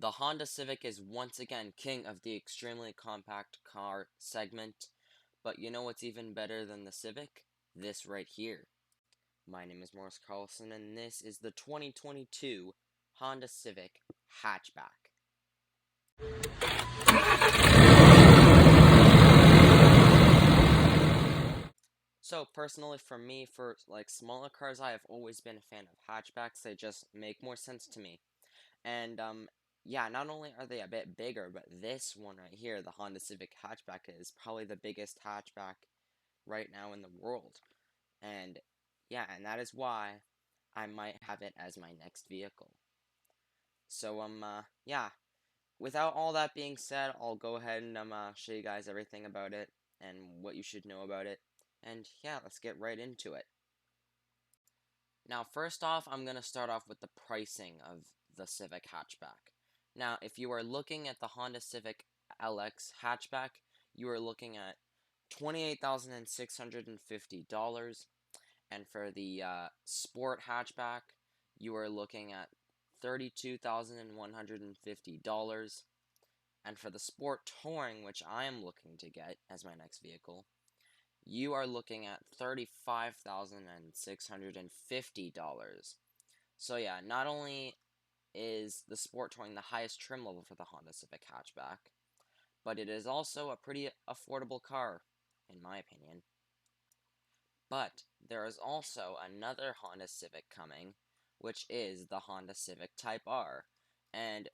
The Honda Civic is once again king of the extremely compact car segment, but you know what's even better than the Civic? This right here. My name is Morris Carlson, and this is the 2022 Honda Civic Hatchback. So personally for me, for like smaller cars, I have always been a fan of hatchbacks. They just make more sense to me. And yeah, not only are they a bit bigger, but this one right here, the Honda Civic hatchback, is probably the biggest hatchback right now in the world. And yeah, and that is why I might have it as my next vehicle. So yeah, without all that being said, I'll go ahead and show you guys everything about it and what you should know about it. And yeah, let's get right into it. Now, first off, I'm going to start off with the pricing of the Civic hatchback. Now, if you are looking at the Honda Civic LX hatchback, you are looking at $28,650. And for the Sport hatchback, you are looking at $32,150. And for the Sport Touring, which I am looking to get as my next vehicle, you are looking at $35,650. So yeah, not only is the Sport Touring the highest trim level for the Honda Civic hatchback, but it is also a pretty affordable car, in my opinion. But there is also another Honda Civic coming, which is the Honda Civic Type R. And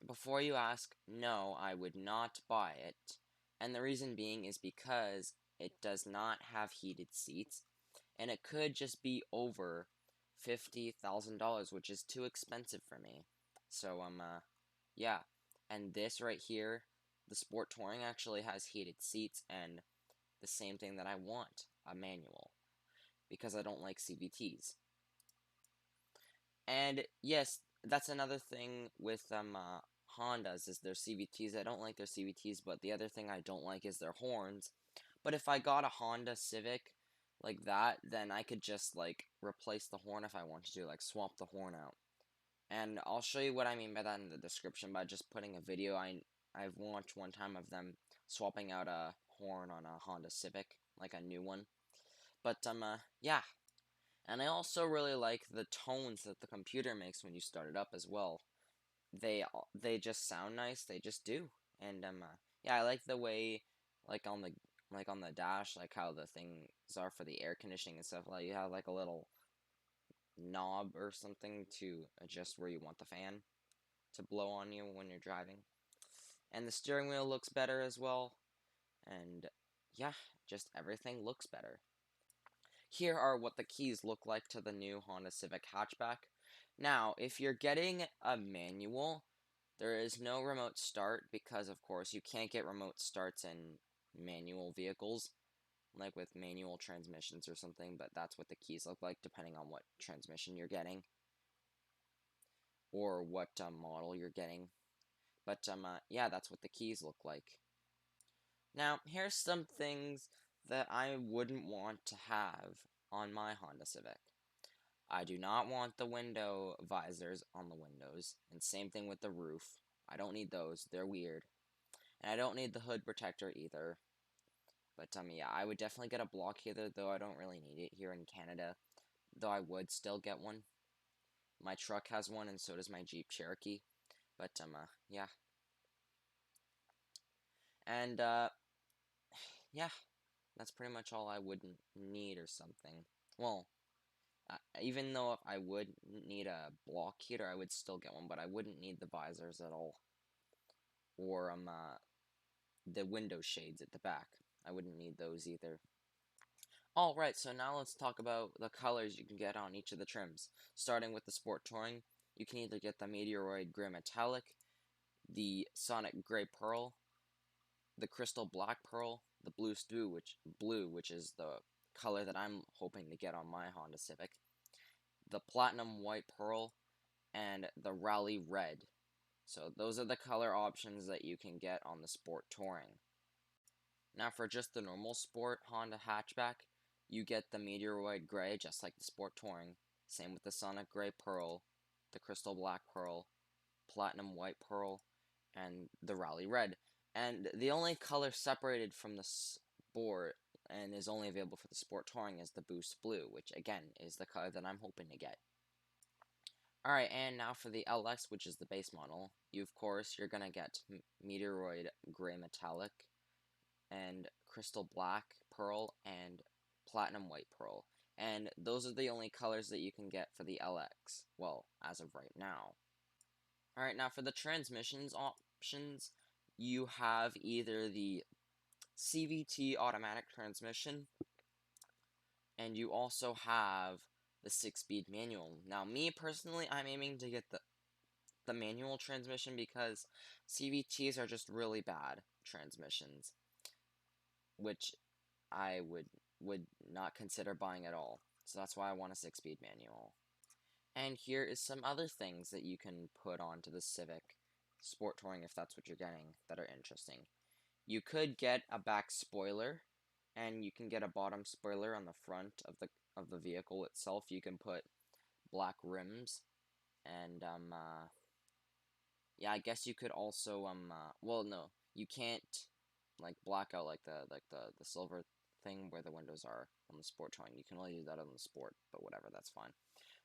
before you ask, no, I would not buy it. And the reason being is because it does not have heated seats, and it could just be over $50,000, which is too expensive for me. So, yeah. And this right here, the Sport Touring, actually has heated seats and the same thing that I want, a manual, because I don't like CVTs. And yes, that's another thing with Hondas is their CVTs. I don't like their CVTs, but the other thing I don't like is their horns. But if I got a Honda Civic like that, then I could just like replace the horn if I wanted to, like swap the horn out. And I'll show you what I mean by that in the description by just putting a video. I've watched one time of them swapping out a horn on a Honda Civic, like a new one. But yeah. And I also really like the tones that the computer makes when you start it up as well. They just sound nice. They just do. And yeah, I like the way like on the dash, like how the things are for the air conditioning and stuff. Like you have like a little knob or something to adjust where you want the fan to blow on you when you're driving. And the steering wheel looks better as well. And yeah, just everything looks better. Here are what the keys look like to the new Honda Civic hatchback. Now, if you're getting a manual, there is no remote start because, of course, you can't get remote starts in manual vehicles, like with manual transmissions or something, but that's what the keys look like depending on what transmission you're getting or what model you're getting. But, yeah, that's what the keys look like. Now, here's some things that I wouldn't want to have on my Honda Civic. I do not want the window visors on the windows, and same thing with the roof. I don't need those, they're weird. And I don't need the hood protector either. But yeah, I would definitely get a block heater, though I don't really need it here in Canada. Though I would still get one. My truck has one, and so does my Jeep Cherokee. But yeah. And yeah, that's pretty much all I would need or something. Well, even though if I would need a block heater, I would still get one, but I wouldn't need the visors at all. Or the window shades at the back. I wouldn't need those either. Alright, so now let's talk about the colors you can get on each of the trims. Starting with the Sport Touring, you can either get the Meteoroid Gray Metallic, the Sonic Gray Pearl, the Crystal Black Pearl, the Blue Stew, which is the color that I'm hoping to get on my Honda Civic, the Platinum White Pearl, and the Rally Red. So those are the color options that you can get on the Sport Touring. Now for just the normal Sport Honda hatchback, you get the Meteoroid Gray, just like the Sport Touring. Same with the Sonic Gray Pearl, the Crystal Black Pearl, Platinum White Pearl, and the Rally Red. And the only color separated from the sport and is only available for the Sport Touring is the Boost Blue, which again is the color that I'm hoping to get. Alright, and now for the LX, which is the base model. Of course, you're going to get Meteoroid Gray Metallic, and Crystal Black Pearl, and Platinum White Pearl. And those are the only colors that you can get for the LX. Well, as of right now. Alright, now for the transmissions options, you have either the CVT automatic transmission, and you also have the 6-speed manual. Now, me personally, I'm aiming to get the manual transmission because CVTs are just really bad transmissions, which I would not consider buying at all. So that's why I want a 6-speed manual. And here is some other things that you can put onto the Civic Sport Touring if that's what you're getting that are interesting. You could get a back spoiler, and you can get a bottom spoiler on the front of the vehicle itself. You can put black rims, and yeah, I guess you could also well, no, you can't like black out like the silver thing where the windows are on the Sport Touring. You can only do that on the Sport, but whatever, that's fine.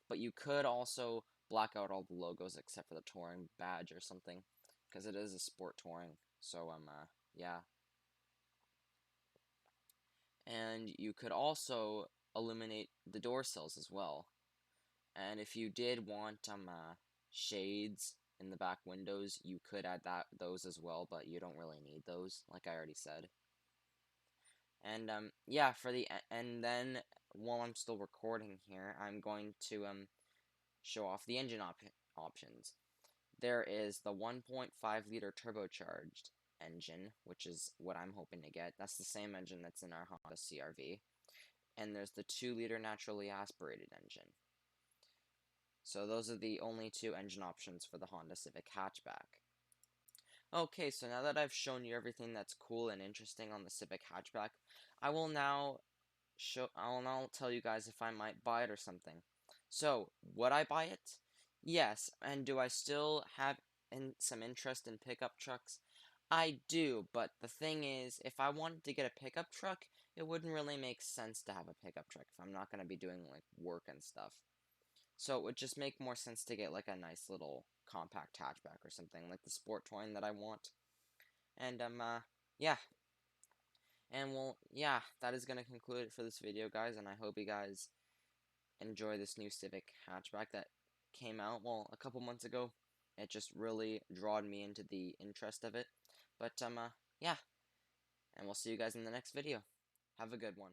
But you could also black out all the logos except for the Touring badge or something, because it is a Sport Touring. So yeah. And you could also illuminate the door sills as well. And if you did want shades in the back windows, you could add those as well, but you don't really need those, like I already said. And yeah, and then while I'm still recording here, I'm going to show off the engine options. There is the 1.5 liter turbocharged engine, which is what I'm hoping to get. That's the same engine that's in our Honda CR-V. And there's the 2 liter naturally aspirated engine. So those are the only 2 engine options for the Honda Civic Hatchback. Okay, so now that I've shown you everything that's cool and interesting on the Civic Hatchback, I will now tell you guys if I might buy it or something. So, would I buy it? Yes, and do I still have some interest in pickup trucks? I do, but the thing is, if I wanted to get a pickup truck, it wouldn't really make sense to have a pickup truck if I'm not going to be doing, like, work and stuff. So it would just make more sense to get, like, a nice little compact hatchback or something, like the Sport Touring that I want. And, yeah. And, well, yeah, that is going to conclude it for this video, guys, and I hope you guys enjoy this new Civic hatchback that came out, well, a couple months ago. It just really drawed me into the interest of it. But, yeah. And we'll see you guys in the next video. Have a good one.